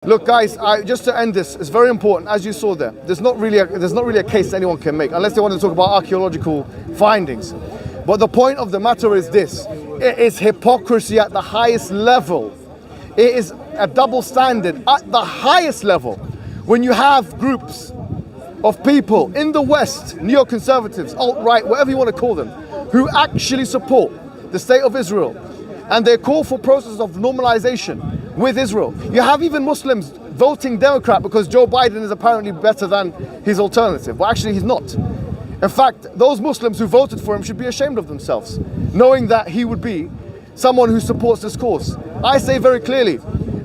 Look, guys, just to end this, it's very important. As you saw there, there's not really a case anyone can make unless they want to talk about archaeological findings. But the point of the matter is this: it is hypocrisy at the highest level. It is a double standard at the highest level when you have groups of people in the West, neoconservatives, alt-right, whatever you want to call them, who actually support the state of Israel, and they call for process of normalization with Israel. You have even Muslims voting Democrat because Joe Biden is apparently better than his alternative. Well, actually, he's not. In fact, those Muslims who voted for him should be ashamed of themselves, knowing that he would be someone who supports this cause. I say very clearly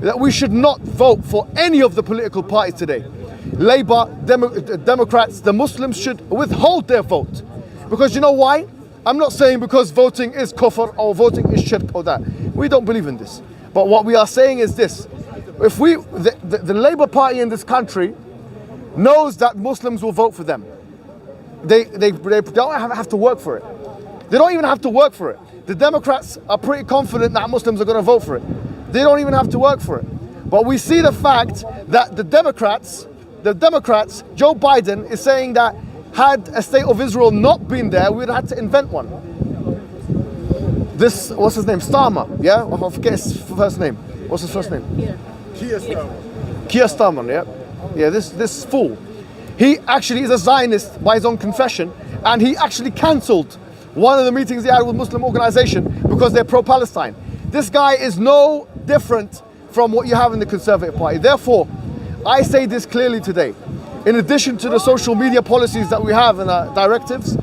that we should not vote for any of the political parties today. Labour, Democrats, the Muslims should withhold their vote. Because you know why? I'm not saying because voting is kufr or voting is shirk or that. We don't believe in this. But what we are saying is this: if the Labour Party in this country knows that Muslims will vote for them, they don't have to work for it. They don't even have to work for it. The Democrats are pretty confident that Muslims are going to vote for it. They don't even have to work for it. But we see the fact that the Democrats, Joe Biden is saying that had a state of Israel not been there, we'd have had to invent one. This, what's his name? Starmer, yeah? I forget his first name. What's his first name? Yeah. Keir Starmer, yeah? Yeah, this fool. He actually is a Zionist by his own confession, and he actually cancelled one of the meetings he had with Muslim organization because they're pro-Palestine. This guy is no different from what you have in the Conservative Party. Therefore, I say this clearly today. In addition to the social media policies that we have and our directives,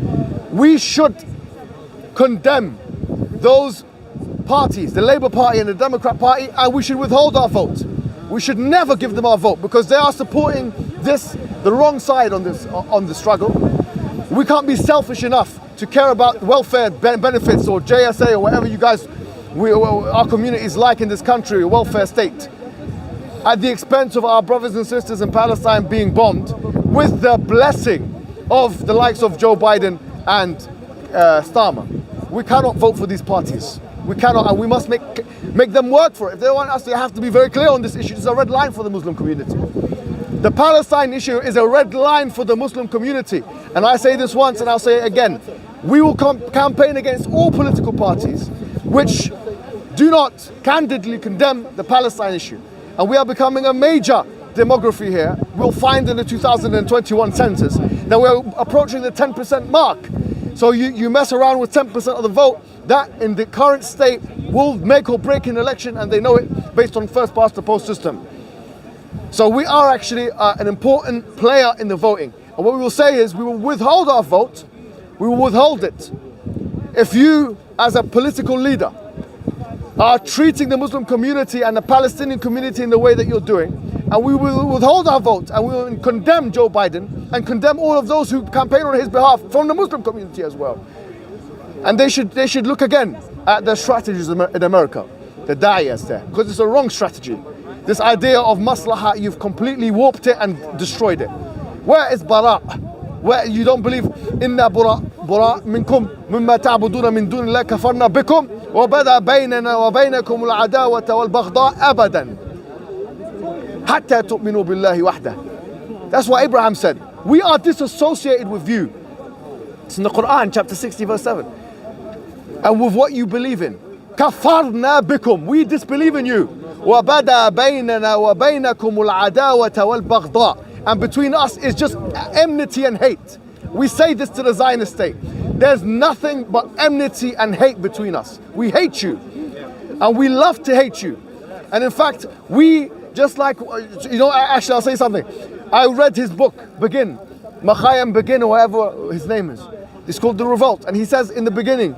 we should condemn those parties, the Labour Party and the Democrat Party, and we should withhold our vote. We should never give them our vote because they are supporting the wrong side on the struggle. We can't be selfish enough to care about welfare benefits or JSA or whatever you guys, our communities like in this country, a welfare state, at the expense of our brothers and sisters in Palestine being bombed, with the blessing of the likes of Joe Biden and Starmer. We cannot vote for these parties. We cannot, and we must make them work for it. If they want us, they have to be very clear on this issue. It's a red line for the Muslim community. The Palestine issue is a red line for the Muslim community. And I say this once and I'll say it again. We will campaign against all political parties which do not candidly condemn the Palestine issue. And we are becoming a major demography here. We'll find in the 2021 census that we're approaching the 10% mark. So you mess around with 10% of the vote, that in the current state will make or break an election, and they know it based on first past the post system. So we are actually an important player in the voting. And what we will say is we will withhold our vote, we will withhold it. If you, as a political leader, are treating the Muslim community and the Palestinian community in the way that you're doing, and we will withhold our vote and we will condemn Joe Biden and condemn all of those who campaign on his behalf from the Muslim community as well. And they should look again at the strategies in America, the da'iyahs there, because it's a wrong strategy. This idea of maslahah, you've completely warped it and destroyed it. Where is bara'? Where you don't believe inna bara minkum mimma ta'buduna min dun Allah kafarna bikum wa bada baynana wa baynakum al-adawata wal baghda abadan hatta tu'minu billahi wahdah. That's what Abraham said. We are disassociated with you. It's in the Quran, chapter 60, verse 7. And with what you believe in. Kafarna bikum. We disbelieve in you. Wa bada baynana wa baynakum al-adawata wal baghda. And between us is just enmity and hate. We say this to the Zionist state. There's nothing but enmity and hate between us. We hate you. And we love to hate you. And in fact, we, just like, actually I'll say something. I read his book, Begin. Machaim Begin, or whatever his name is. It's called The Revolt. And he says in the beginning,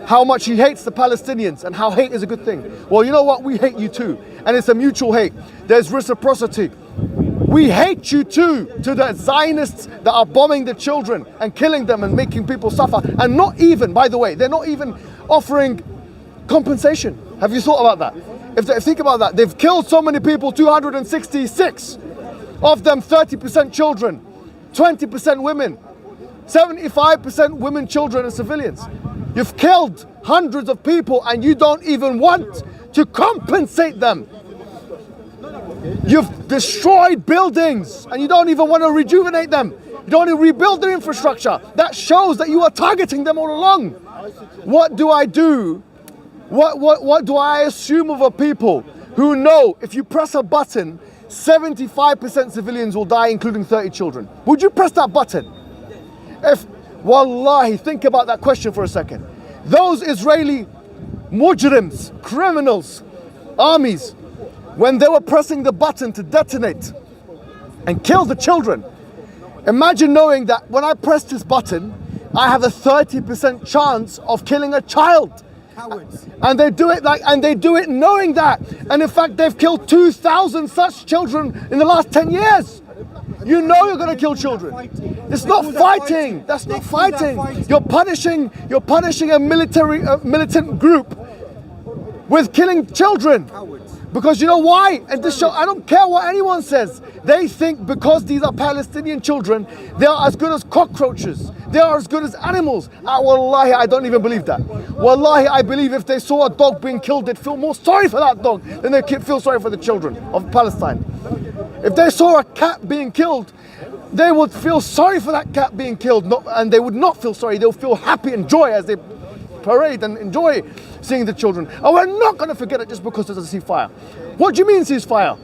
how much he hates the Palestinians and how hate is a good thing. Well, you know what? We hate you too. And it's a mutual hate. There's reciprocity. We hate you too, to the Zionists that are bombing the children and killing them and making people suffer. And not even, by the way, they're not even offering compensation. Have you thought about that? Think about that. They've killed so many people, 266. Of them, 30% children, 20% women, 75% women, children and civilians. You've killed hundreds of people and you don't even want to compensate them. You've destroyed buildings and you don't even want to rejuvenate them. You don't want to rebuild their infrastructure. That shows that you are targeting them all along. What do I do? What do I assume of a people who know if you press a button, 75% civilians will die, including 30 children? Would you press that button? Wallahi, think about that question for a second. Those Israeli mujrims, criminals, armies, when they were pressing the button to detonate and kill the children, imagine knowing that when I press this button, I have a 30% chance of killing a child. Cowards. And they do it knowing that. And in fact, they've killed 2,000 such children in the last 10 years. You know you're going to kill children. It's not fighting. That's not fighting. You're punishing a militant group with killing children. Because you know why? And this show, I don't care what anyone says. They think because these are Palestinian children, they are as good as cockroaches. They are as good as animals. Wallahi, I don't even believe that. Wallahi, I believe if they saw a dog being killed, they'd feel more sorry for that dog than they feel sorry for the children of Palestine. If they saw a cat being killed, they would feel sorry for that cat being killed, and they would not feel sorry. They'll feel happy and joy as they parade and enjoy seeing the children. And we're not going to forget it just because there's a ceasefire. What do you mean ceasefire?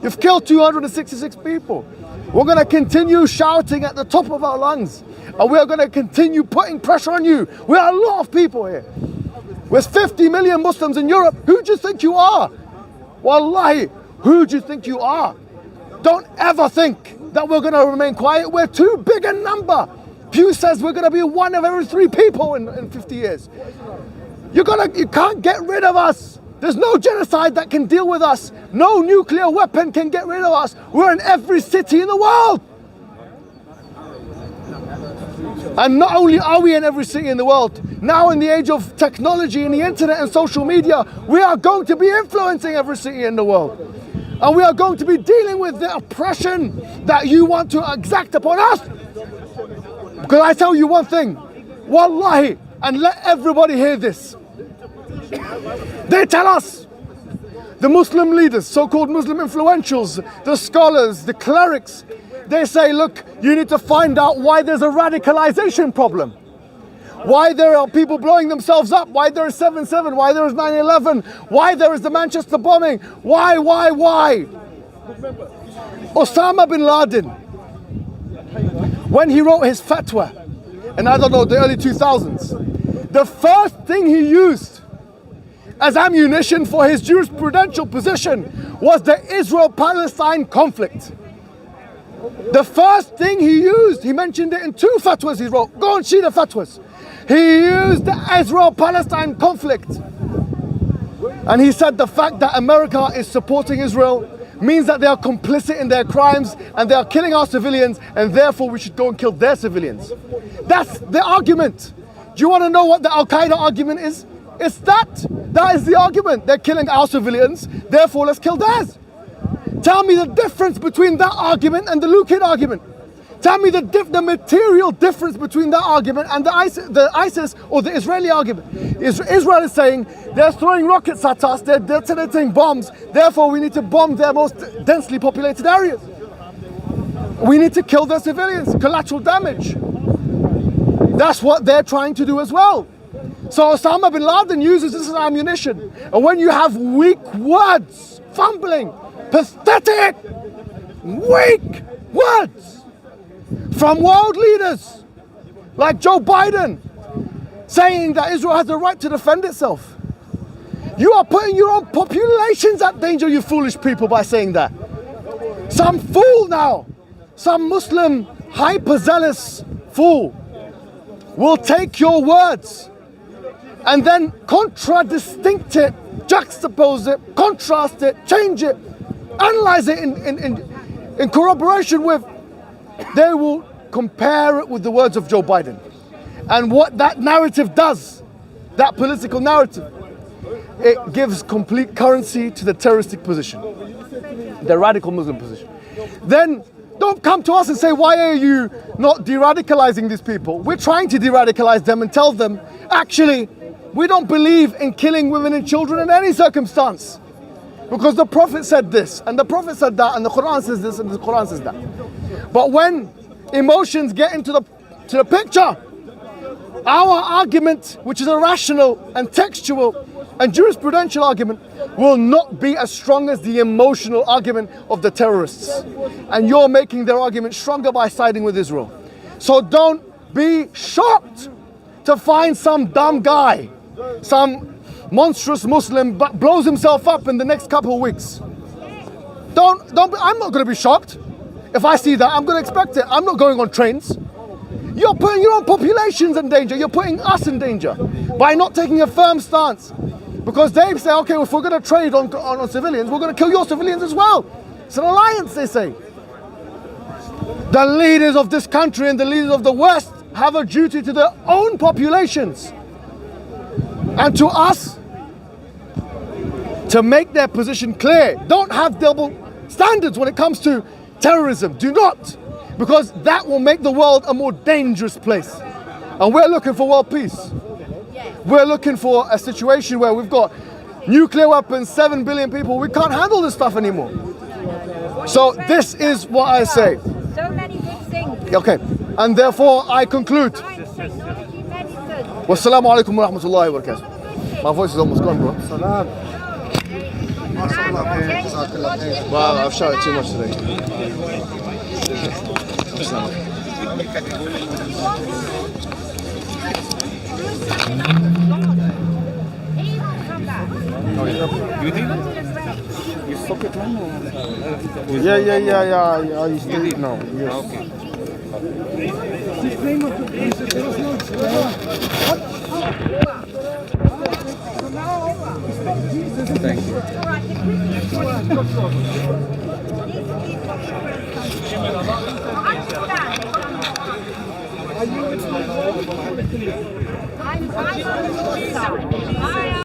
You've killed 266 people. We're going to continue shouting at the top of our lungs. And we are going to continue putting pressure on you. We are a lot of people here. There's 50 million Muslims in Europe. Who do you think you are? Wallahi, who do you think you are? Don't ever think that we're going to remain quiet. We're too big a number. Pew says we're going to be one of every 3 people in 50 years. You can't get rid of us. There's no genocide that can deal with us. No nuclear weapon can get rid of us. We're in every city in the world. And not only are we in every city in the world, now in the age of technology and the internet and social media, we are going to be influencing every city in the world. And we are going to be dealing with the oppression that you want to exact upon us. Because I tell you one thing, wallahi, and let everybody hear this. They tell us, the Muslim leaders, so-called Muslim influentials, the scholars, the clerics, they say, look, you need to find out why there's a radicalization problem. Why there are people blowing themselves up, why there is 7/7, why there is 9/11, why there is the Manchester bombing, why? Osama bin Laden, when he wrote his fatwa, and I don't know, the early 2000s, the first thing he used as ammunition for his jurisprudential position was the Israel-Palestine conflict. The first thing he used, he mentioned it in 2 fatwas he wrote. Go and see the fatwas. He used the Israel-Palestine conflict. And he said the fact that America is supporting Israel means that they are complicit in their crimes and they are killing our civilians, and therefore we should go and kill their civilians. That's the argument. Do you want to know what the Al-Qaeda argument is? It's that. That is the argument. They're killing our civilians, therefore let's kill theirs. Tell me the difference between that argument and the Lukin argument. Tell me the material difference between that argument and the ISIS or the Israeli argument. Israel is saying they're throwing rockets at us, they're detonating bombs, therefore we need to bomb their most densely populated areas. We need to kill their civilians, collateral damage. That's what they're trying to do as well. So Osama bin Laden uses this as ammunition. And when you have weak words, fumbling, pathetic, weak words from world leaders like Joe Biden saying that Israel has the right to defend itself. You are putting your own populations at danger, you foolish people, by saying that. Some fool now, some Muslim hyper-zealous fool will take your words and then contradistinct it, juxtapose it, contrast it, change it, analyze it in corroboration with, they will compare it with the words of Joe Biden. And what that narrative does, that political narrative, it gives complete currency to the terroristic position, the radical Muslim position. Then don't come to us and say, why are you not de-radicalizing these people? We're trying to de-radicalize them and tell them, actually, we don't believe in killing women and children in any circumstance. Because the Prophet said this, and the Prophet said that, and the Quran says this, and the Quran says that. But when emotions get into the picture, our argument, which is a rational and textual and jurisprudential argument, will not be as strong as the emotional argument of the terrorists. And you're making their argument stronger by siding with Israel. So don't be shocked to find some dumb guy, some monstrous Muslim blows himself up in the next couple of weeks. I'm not going to be shocked. If I see that, I'm going to expect it. I'm not going on trains. You're putting your own populations in danger. You're putting us in danger by not taking a firm stance. Because they say, okay, if we're going to trade on civilians, we're going to kill your civilians as well. It's an alliance, they say. The leaders of this country and the leaders of the West have a duty to their own populations. And to us, to make their position clear. Don't have double standards when it comes to terrorism. Do not. Because that will make the world a more dangerous place. And we're looking for world peace. We're looking for a situation where we've got nuclear weapons, 7 billion people. We can't handle this stuff anymore. So this is what I say. So many good things. Okay. And therefore I conclude. Wassalamu alaikum wa rahmatullahi wa barakatuh. My voice is almost gone, bro. Wow, I've shouted too much today. You think? You stop it long or? Yeah. You still eat now. Yes. Okay. Thank you.